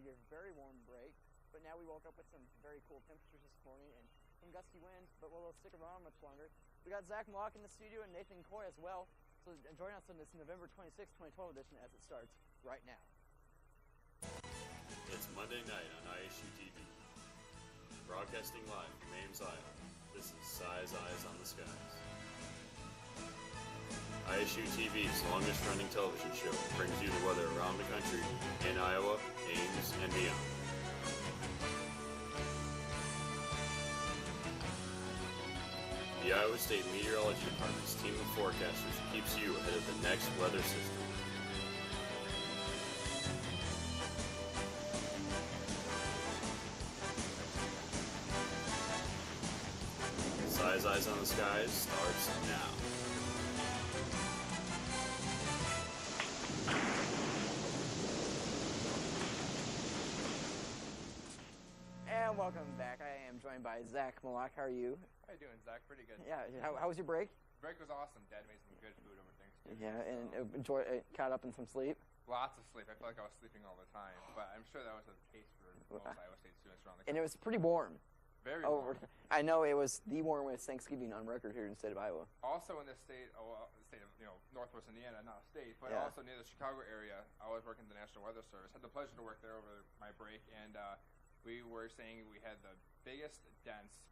your very warm break, but now we woke up with some very cool temperatures this morning and some gusty winds, but we'll stick around much longer. We got Zach Mlcoch in the studio and Nathan Coy as well, so join us on this November 26, 2012 edition as it starts right now. It's Monday night on ISU TV. Broadcasting live from Ames, Iowa. This is Size Eyes on the Skies. ISU TV's longest running television show brings you the weather around the country, in Iowa, Ames, and beyond. The Iowa State Meteorology Department's team of forecasters keeps you ahead of the next weather system. Size Eyes on the Skies starts now. And welcome back. I am joined by Zach Mlcoch. How are you? How you doing, Zach? Pretty good. Yeah. How was your break? Break was awesome. Dad made some good food over Thanksgiving. Yeah, and caught up in some sleep. Lots of sleep. I feel like I was sleeping all the time, but I'm sure that was the case for most Iowa State students around the country. And it was pretty warm. Very warm. I know it was the warmest Thanksgiving on record here in the state of Iowa. Also in the state of Northwest Indiana, not a state, but also near the Chicago area. I was working at the National Weather Service. Had the pleasure to work there over my break, and we were saying we had the biggest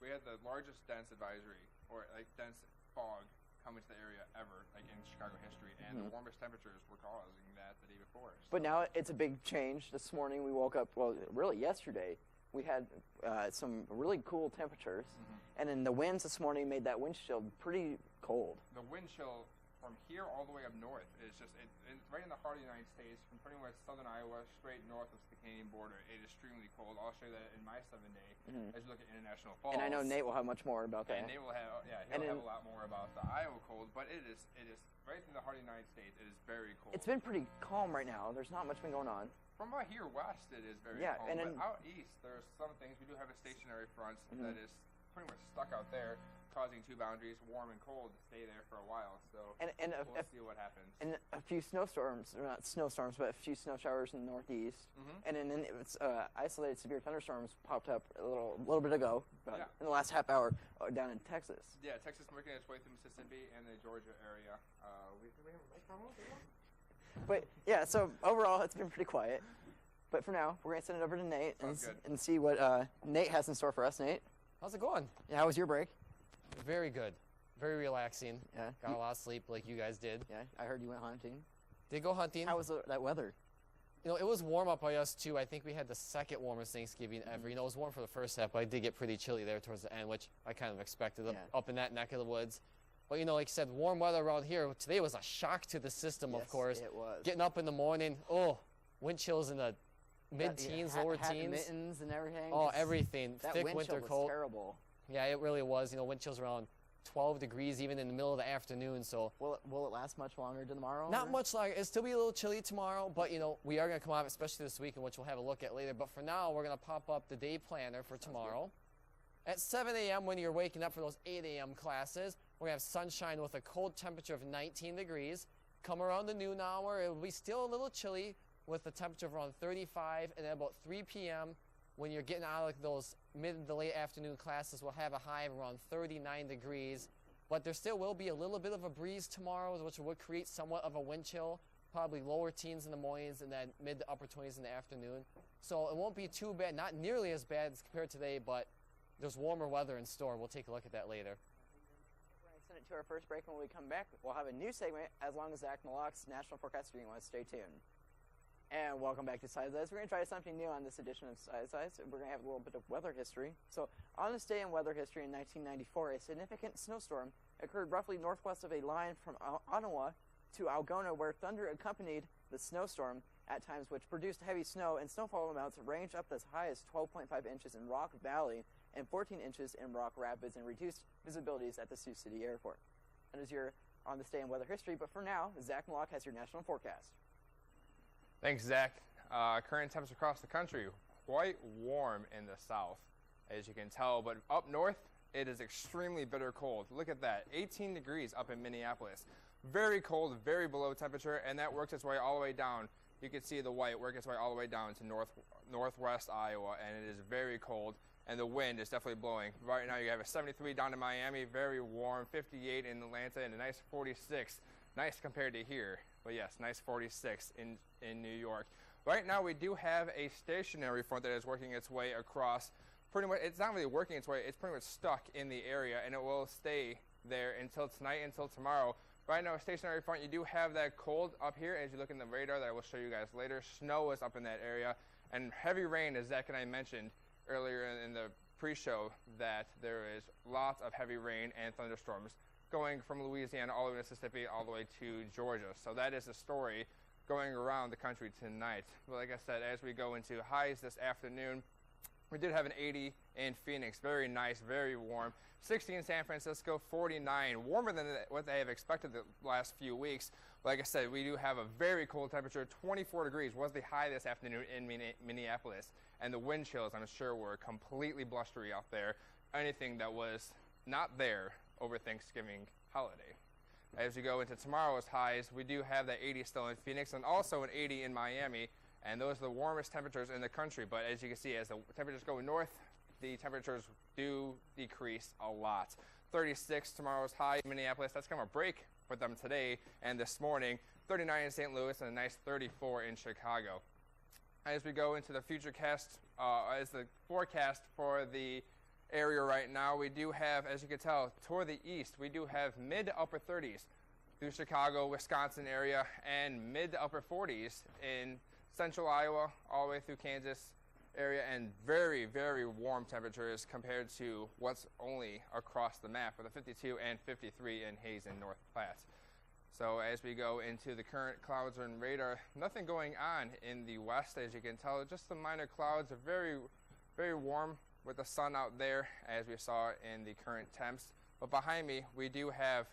we had the largest dense advisory, or like dense fog coming to the area ever, like in Chicago history, and the warmest temperatures were causing that the day before. So. But now it's a big change. This morning we woke up, well, really yesterday, we had some really cool temperatures, and then the winds this morning made that wind chill pretty cold. The wind chill from here all the way up north is just it's right in the heart of the United States, from pretty much southern Iowa straight north of the Canadian border. It is extremely cold. I'll show you that in my 7-day as you look at International Falls. And I know Nate will have much more about that. And Nate will have, he'll have a lot more about the Iowa cold, but it is right in the heart of the United States. It is very cold. It's been pretty calm right now. There's not much been going on. From right here west, it is very calm. And but out east, there's some things. We do have a stationary front that is pretty much stuck out there, causing two boundaries, warm and cold, to stay there for a while. So we'll see what happens. And a few snowstorms, or not snowstorms, but a few snow showers in the northeast. And then it's isolated severe thunderstorms popped up a little bit ago, in the last half hour, down in Texas. Yeah, Texas making its way through Mississippi and the Georgia area. We have a mic problem? But yeah, so overall it's been pretty quiet. But for now, we're going to send it over to Nate and see what Nate has in store for us. Nate? How's it going? Yeah, how was your break? Very good. Very relaxing. Yeah. Got a lot of sleep like you guys did. Yeah, I heard you went hunting. Did go hunting. How was that weather? You know, it was warm up by us too. I think we had the second warmest Thanksgiving ever. You know, it was warm for the first half, but I did get pretty chilly there towards the end, which I kind of expected up in that neck of the woods. But, you know, like you said, warm weather around here. Today was a shock to the system, of course. It was. Getting up in the morning, wind chills in the mid-teens, lower teens. Mittens and everything. Oh, everything. That thick wind winter chill coat. was terrible. Yeah, it really was. You know, wind chills around 12 degrees even in the middle of the afternoon. So will it last much longer tomorrow? Not much longer. It'll still be a little chilly tomorrow, but you know, we are going to come out, especially this weekend, which we'll have a look at later. But for now, we're going to pop up the day planner for tomorrow. At 7 a.m. when you're waking up for those 8 a.m. classes, we're going to have sunshine with a cold temperature of 19 degrees. Come around the noon hour, it will be still a little chilly with a temperature of around 35, and then about 3 p.m. when you're getting out of those mid to late afternoon classes, we'll have a high of around 39 degrees. But there still will be a little bit of a breeze tomorrow, which would create somewhat of a wind chill, probably lower teens in the mornings and then mid to upper 20s in the afternoon. So it won't be too bad, not nearly as bad as compared to today, but there's warmer weather in store. We'll take a look at that later. We're going to send it to our first break, and when we come back, we'll have a new segment as long as Zach Mlcoch's National Forecast Reading was. Stay tuned. And welcome back to Size Eyes. We're going to try something new on this edition of Size Eyes. We're going to have a little bit of weather history. So, on this day in weather history in 1994, a significant snowstorm occurred roughly northwest of a line from Ottawa to Algona, where thunder accompanied the snowstorm at times, which produced heavy snow, and snowfall amounts ranged up as high as 12.5 inches in Rock Valley and 14 inches in Rock Rapids, and reduced visibilities at the Sioux City Airport. That is your on this day in weather history, but for now, Zach Mlcoch has your national forecast. Thanks, Zach. Current temps across the country, quite warm in the south, as you can tell, but up north, it is extremely bitter cold. Look at that, 18 degrees up in Minneapolis. Very cold, very below temperature, and that works its way all the way down you can see the white work its way all the way down to northwest Iowa, and it is very cold, and the wind is definitely blowing. Right now you have a 73 down in Miami, very warm, 58 in Atlanta, and a nice 46. Nice compared to here, but yes, nice 46 in New York. Right now we do have a stationary front that is working its way across. Pretty much, it's not really working its way, it's pretty much stuck in the area, and it will stay there until tonight, until tomorrow. Right now, a stationary front, you do have that cold up here as you look in the radar that I will show you guys later. Snow is up in that area, and heavy rain, as Zach and I mentioned earlier in the pre-show, that there is lots of heavy rain and thunderstorms going from Louisiana all the way to Mississippi, all the way to Georgia. So that is the story going around the country tonight. But like I said, as we go into highs this afternoon, we did have an 80 in Phoenix, very nice, very warm. 60 in San Francisco, 49, warmer than what they have expected the last few weeks. Like I said, we do have a very cold temperature. 24 degrees was the high this afternoon in Minneapolis, and the wind chills, I'm sure, were completely blustery out there. Anything that was not there over Thanksgiving holiday. As we go into tomorrow's highs, we do have that 80 still in Phoenix and also an 80 in Miami, and those are the warmest temperatures in the country. But as you can see, as the temperatures go north, the temperatures do decrease a lot. 36 tomorrow's high in Minneapolis. That's kind of a break for them today and this morning. 39 in St. Louis and a nice 34 in Chicago. As we go into the future cast, as the forecast for the area right now, we do have, as you can tell, toward the east, we do have mid to upper 30s through Chicago, Wisconsin area, and mid to upper 40s in central Iowa, all the way through Kansas area, and very, very warm temperatures compared to what's only across the map with a 52 and 53 in Hayes and North Platte. So as we go into the current clouds and radar, nothing going on in the west, as you can tell, just some minor clouds, are very, very warm with the sun out there, as we saw in the current temps. But behind me, we do have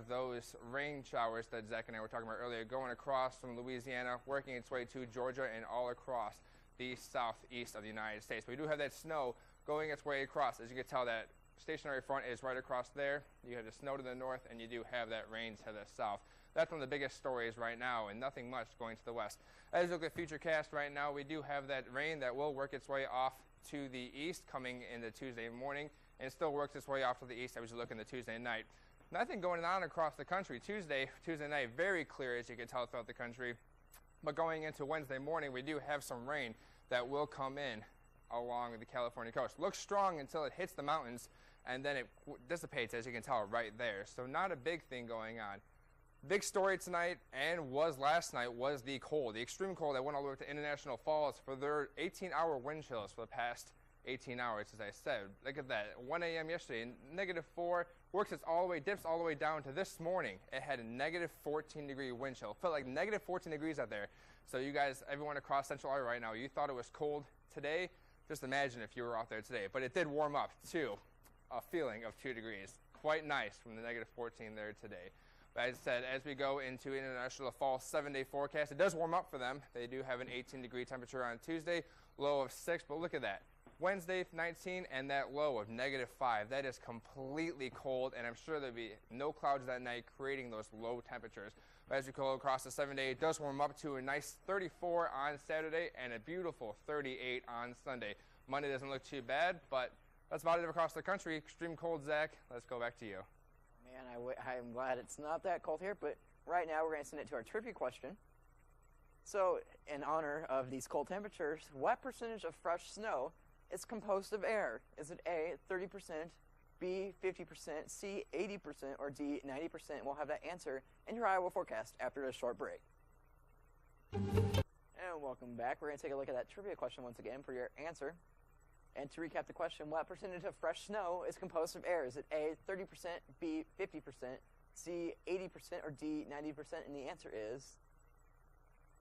those rain showers that Zach and I were talking about earlier, going across from Louisiana, working its way to Georgia, and all across the southeast of the United States. We do have that snow going its way across. As you can tell, that stationary front is right across there. You have the snow to the north, and you do have that rain to the south. That's one of the biggest stories right now, and nothing much going to the west. As you look at future cast right now, we do have that rain that will work its way off to the east coming into Tuesday morning, and it still works its way off to the east as you look into Tuesday night. Nothing going on across the country. Tuesday night, very clear, as you can tell, throughout the country. But going into Wednesday morning, we do have some rain that will come in along the California coast. Looks strong until it hits the mountains, and then it dissipates, as you can tell, right there. So not a big thing going on. Big story tonight, and was last night, was the cold, the extreme cold that went all the way to International Falls for their 18-hour wind chills for the past 18 hours, as I said. Look at that. 1 a.m. yesterday, -4, dips all the way down to this morning. It had a -14-degree wind chill. Felt like -14 degrees out there. So you guys, everyone across Central Iowa right now, you thought it was cold today. Just imagine if you were out there today. But it did warm up to a feeling of 2 degrees. Quite nice from the -14 there today. But as I said, as we go into International Fall 7-day forecast, it does warm up for them. They do have an 18-degree temperature on Tuesday, low of 6. But look at that. Wednesday, 19, and that low of -5. That is completely cold, and I'm sure there'll be no clouds that night creating those low temperatures. But as we go across the 7-day, it does warm up to a nice 34 on Saturday and a beautiful 38 on Sunday. Monday doesn't look too bad, but that's about it across the country. Extreme cold, Zach. Let's go back to you. Man, I'm glad it's not that cold here, but right now we're going to send it to our trivia question. So, in honor of these cold temperatures, what percentage of fresh snow is composed of air? Is it A, 30%, B, 50%, C, 80%, or D, 90%? We'll have that answer in your Iowa forecast after this short break. And welcome back. We're going to take a look at that trivia question once again for your answer. And to recap the question, what percentage of fresh snow is composed of air? Is it A, 30%, B, 50%, C, 80%, or D, 90%? And the answer is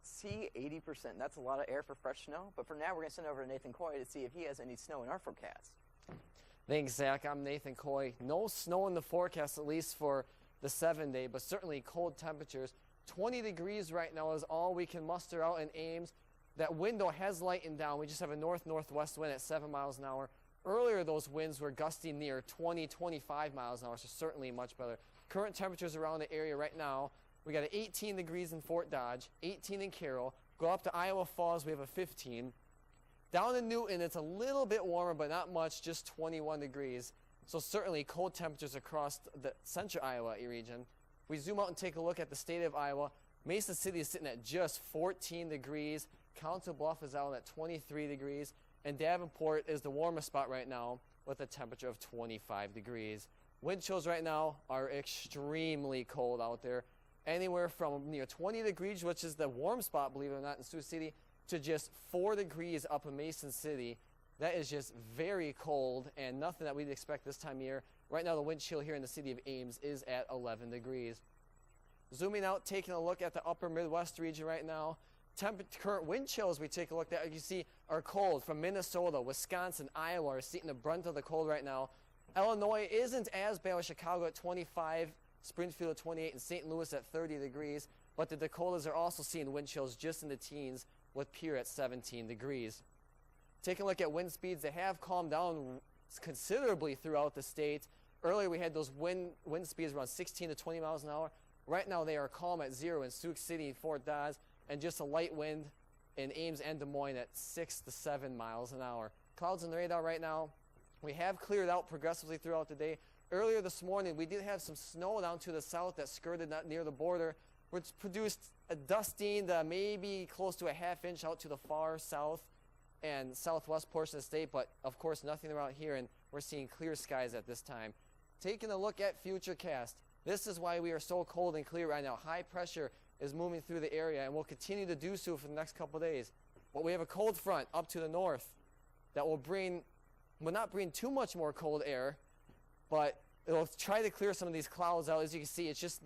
C, 80%. That's a lot of air for fresh snow. But for now, we're going to send over to Nathan Coy to see if he has any snow in our forecast. Thanks, Zach. I'm Nathan Coy. No snow in the forecast, at least for the 7-day, but certainly cold temperatures. 20 degrees right now is all we can muster out in Ames. That window has lightened down. We just have a north-northwest wind at 7 miles an hour. Earlier, those winds were gusting near 20, 25 miles an hour, so certainly much better. Current temperatures around the area right now, We got an 18 degrees in Fort Dodge, 18 in Carroll. Go up to Iowa Falls, we have a 15. Down in Newton, it's a little bit warmer, but not much, just 21 degrees. So certainly cold temperatures across the central Iowa region. We zoom out and take a look at the state of Iowa. Mason City is sitting at just 14 degrees. Council Bluff is out at 23 degrees. And Davenport is the warmest spot right now with a temperature of 25 degrees. Wind chills right now are extremely cold out there. Anywhere from near 20 degrees, which is the warm spot, believe it or not, in Sioux City, to just 4 degrees up in Mason City. That is just very cold and nothing that we'd expect this time of year. Right now, the wind chill here in the city of Ames is at 11 degrees. Zooming out, taking a look at the upper Midwest region right now. Current wind chills we take a look at, you see, are cold from Minnesota, Wisconsin, Iowa are seeing the brunt of the cold right now. Illinois isn't as bad with Chicago at 25, Springfield at 28, and St. Louis at 30 degrees. But the Dakotas are also seeing wind chills just in the teens with Pierre at 17 degrees. Taking a look at wind speeds, they have calmed down considerably throughout the state. Earlier we had those wind speeds around 16 to 20 miles an hour. Right now they are calm at 0 in Sioux City and Fort Dodge, and just a light wind in Ames and Des Moines at 6 to 7 miles an hour. Clouds on the radar right now. We have cleared out progressively throughout the day. Earlier this morning, we did have some snow down to the south that skirted not near the border, which produced a dusting maybe close to a half inch out to the far south and southwest portion of the state, but of course nothing around here, and we're seeing clear skies at this time. Taking a look at Futurecast, this is why we are so cold and clear right now. High pressure is moving through the area and will continue to do so for the next couple days. But we have a cold front up to the north that will not bring too much more cold air, but it'll try to clear some of these clouds out. As you can see, it's just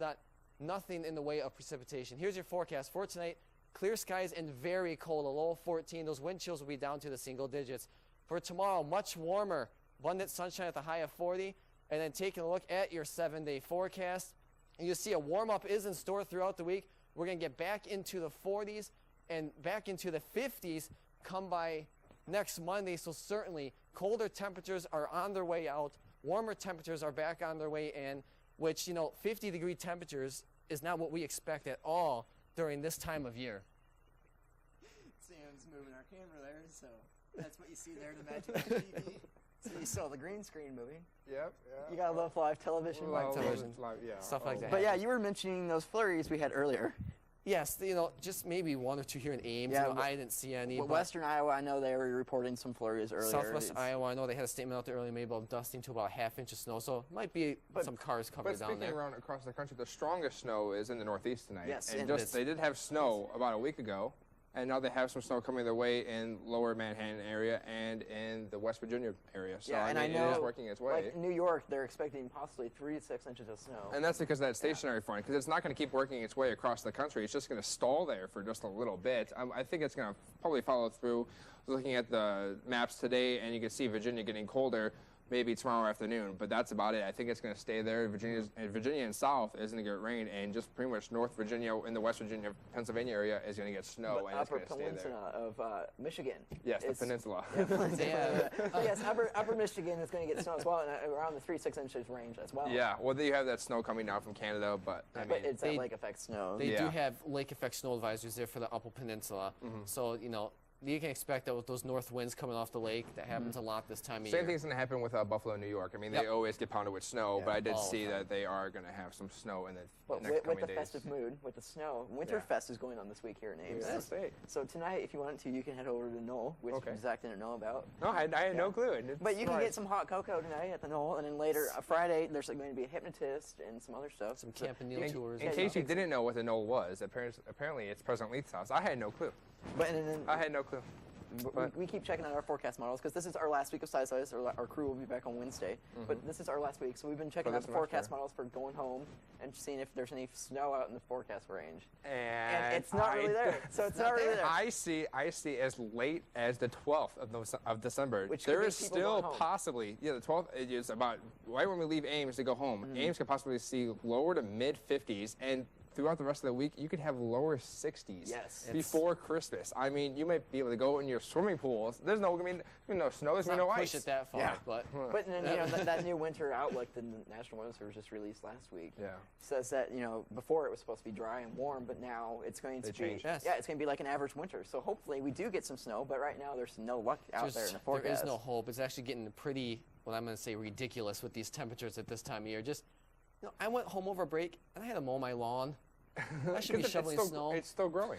nothing in the way of precipitation. Here's your forecast for tonight. Clear skies and very cold, a low of 14. Those wind chills will be down to the single digits. For tomorrow, much warmer, abundant sunshine at the high of 40. And then taking a look at your 7-day forecast, you see a warm-up is in store throughout the week. We're going to get back into the 40s and back into the 50s come by next Monday. So certainly colder temperatures are on their way out. Warmer temperatures are back on their way in, which, 50-degree temperatures is not what we expect at all during this time of year. Sam's moving our camera there, so that's what you see there to match the TV. So you saw the green screen moving. Yep. You got to love live television. Live television. Yeah. Stuff like that. But yeah, you were mentioning those flurries we had earlier. Yes, just maybe 1 or 2 here in Ames. Yeah, I didn't see any. Western Iowa, I know they were reporting some flurries earlier. Southwest Iowa, I know they had a statement out there earlier, maybe about dusting to about a half inch of snow. So it might be some cars covered down there. But speaking around across the country, the strongest snow is in the Northeast tonight. Yes, and they did have snow about a week ago. And now they have some snow coming their way in lower Manhattan area and in the West Virginia area. So yeah, I know it is working its way. Like in New York, they're expecting possibly 3 to 6 inches of snow. And that's because of that stationary front, because it's not going to keep working its way across the country. It's just going to stall there for just a little bit. I think it's going to probably follow through. Looking at the maps today, and you can see Virginia getting colder maybe tomorrow afternoon, but that's about it. I think it's going to stay there. Virginia and South is going to get rain, and just pretty much North Virginia in the West Virginia, Pennsylvania area is going to get snow, and it's going to stay there. Upper peninsula of Michigan. Yes, the peninsula. Yes, upper Michigan is going to get snow as well, and around the 3 to 6 inches range as well. Yeah, well, you have that snow coming down from Canada, but I mean, it's that lake effect snow. They do have lake effect snow advisories there for the Upper Peninsula, so you can expect that with those north winds coming off the lake, that happens a lot this time of year. Same thing's going to happen with Buffalo, New York. I mean, they always get pounded with snow, but I did see that they are going to have some snow in the next coming days. With the festive mood, with the snow, Winterfest is going on this week here in Ames. So tonight, if you want to, you can head over to Knoll, which Zach didn't know about. No, I had no clue. But you can get some hot cocoa tonight at the Knoll, and then later, Friday, there's going to be a hypnotist and some other stuff. Some Camp and Neil tours. In case you didn't know what the Knoll was, apparently it's President Leith's house. I had no clue. I had no clue. We keep checking out our forecast models because this is our last week of Size. Our crew will be back on Wednesday, but this is our last week, so we've been checking out the forecast models for going home and seeing if there's any snow out in the forecast range. And it's not really there. So it's not really there. I see as late as the 12th of December. Which there is still possibly, the 12th is about right when we leave Ames to go home. Ames could possibly see lower to mid 50s, and throughout the rest of the week, you could have lower 60s before Christmas. I mean, you might be able to go in your swimming pools. There's no, no snow, there's no ice. Push it that far, but then, that new winter outlook the National Weather Service just released last week says that, before it was supposed to be dry and warm, but now it's going to be, it's going to be like an average winter. So hopefully we do get some snow, but right now there's no luck out there in the forecast. There is no hope. It's actually getting pretty, what I'm going to say, ridiculous with these temperatures at this time of year. Just, I went home over break and I had to mow my lawn. I should be shoveling snow. It's still growing.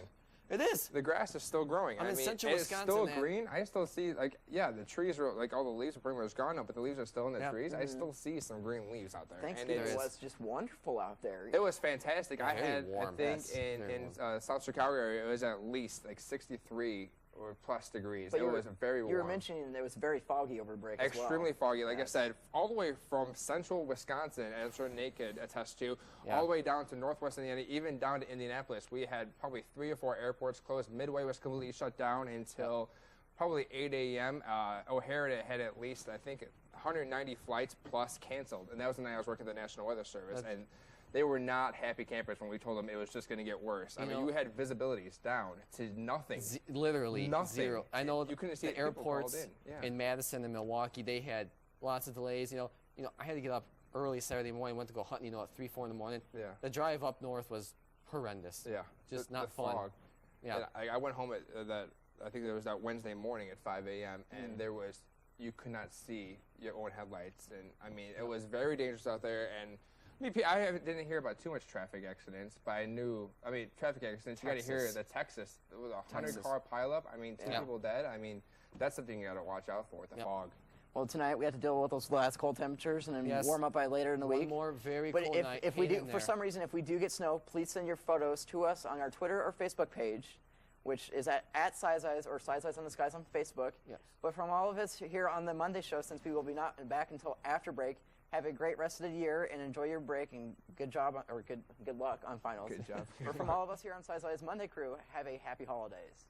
It is. The grass is still growing. I'm in central Wisconsin. It's still green. I still see, the trees are, all the leaves are pretty much gone now, but the leaves are still in the trees. I still see some green leaves out there. Thanksgiving was just wonderful out there. It was fantastic. I warm. think in South Chicago area, it was at least 63 or plus degrees. It was very warm. You were mentioning it was very foggy over break as well. Extremely foggy. Like I said, all the way from central Wisconsin, as I'm sure Nate could attest to, all the way down to northwest Indiana, even down to Indianapolis. We had probably 3 or 4 airports closed. Midway was completely shut down until probably 8 a.m. O'Hare had at least, I think, 190 flights plus canceled. And that was the night I was working at the National Weather Service. And they were not happy campers when we told them it was just going to get worse. I mean, you had visibilities down to nothing. Literally nothing. Zero. I know you couldn't see the airports in Madison and Milwaukee, they had lots of delays. I had to get up early Saturday morning, went to go hunting, at 3, 4 in the morning. Yeah. The drive up north was horrendous. Yeah. Just not fun. Fog. Yeah. And I went home at I think there was that Wednesday morning at 5 a.m. and you could not see your own headlights. And, I mean, it was very dangerous out there. And I didn't hear about too much traffic accidents, but traffic accidents, you got to hear the Texas. It was a 100-car pileup. I mean, 2 people dead. I mean, that's something you got to watch out for with the fog. Well, tonight we have to deal with those last cold temperatures and then warm up by later in the week. One more very cold night. If we do, for some reason, if we do get snow, please send your photos to us on our Twitter or Facebook page, which is at Size Eyes or Size Eyes on the Skies on Facebook. Yes. But from all of us here on the Monday show, since we will be not back until after break, have a great rest of the year and enjoy your break and good job or good luck on finals. Good job. But from all of us here on Size Eyes Monday crew, have a happy holidays.